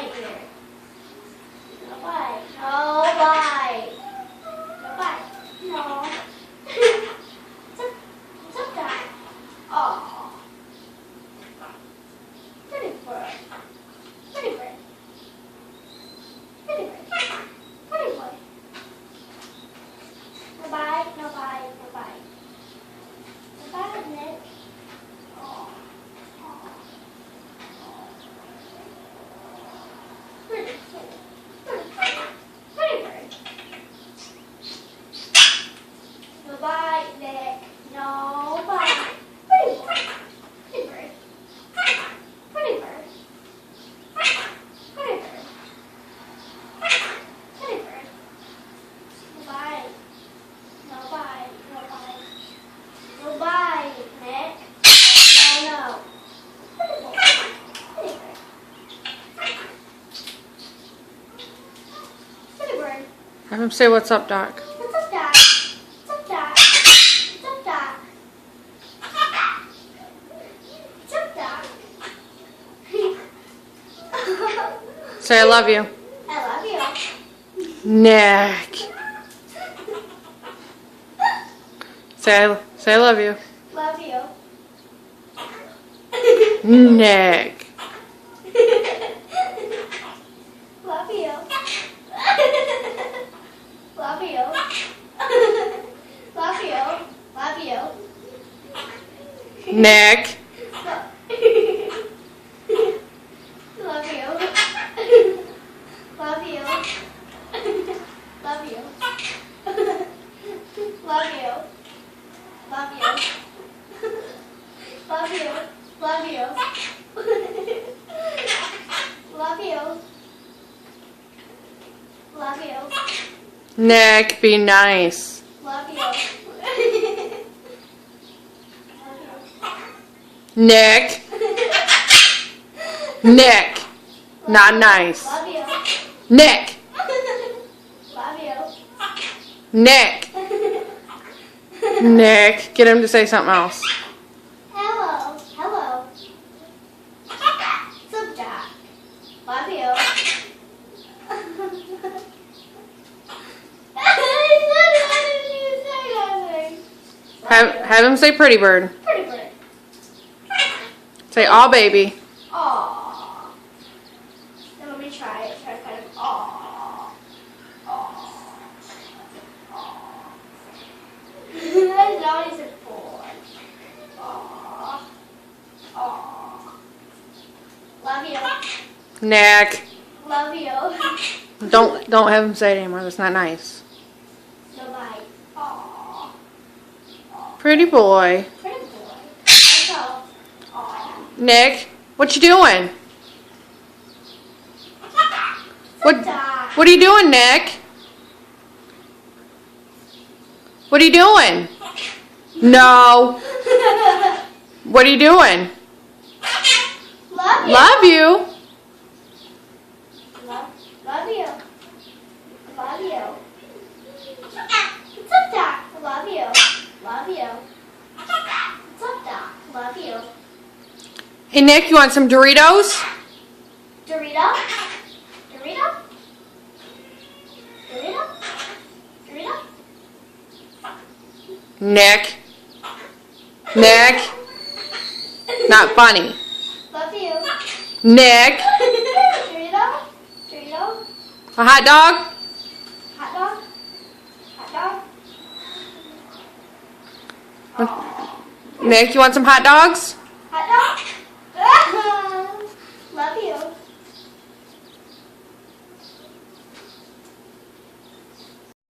bite here. No bite. No bite. No bite. No. What's up, Dad? Oh. Pretty bird. Pretty bird. Pretty bird. Pretty boy. No bite. No bite. No bite. No bite, Nick. Oh. Pretty bird. No bite, Nick. No bite. Pretty boy. Pretty bird. Pretty bird. Pretty bird. Pretty bird. No bite. No bite. No bite. No bite, Nick. No. Pretty boy. Pretty bird. Pretty bird. Have him say what's up, Doc. What's up, Doc? What's up, Doc? What's up, Doc? What's up, Doc? Say I love you. I love you. Nick. Say I love you. Love you. Nick. Love you. Love you. Love you. Love you. Nick. Love you. Love you. Love you. Love you. Love you. Love you. Love you. Love you. Love you. Nick, be nice. Love you. Nick. Nick. Not nice. Love you. Nick. Love you. Nick. Nick. Get him to say something else. Hello. Hello. What's up, Jack? Love you. Have him say pretty bird. Pretty bird. Say aw baby. Aww. Now let me try it. Try to kind of aww. Aww. Aww. That's not what he said before. Aww. Aww. Love you. Nick. Love you. Don't have him say it anymore. That's not nice. No bite. Aww. Pretty boy. Pretty boy. Let's go. Aww. Nick, what you doing? What are you doing, Nick? What are you doing? No. What are you doing? Love you. Love you. Love you. Love you. What's up, Doc? Love you. Love you. What's up, Doc? Love you. Hey, Nick, you want some Doritos? Dorito? Dorito? Dorito? Dorito? Nick. Nick. Not funny. Love you. Nick. Dorito? Dorito? A hot dog? Hot dog? Hot dog? Nick, you want some hot dogs? Hot dog?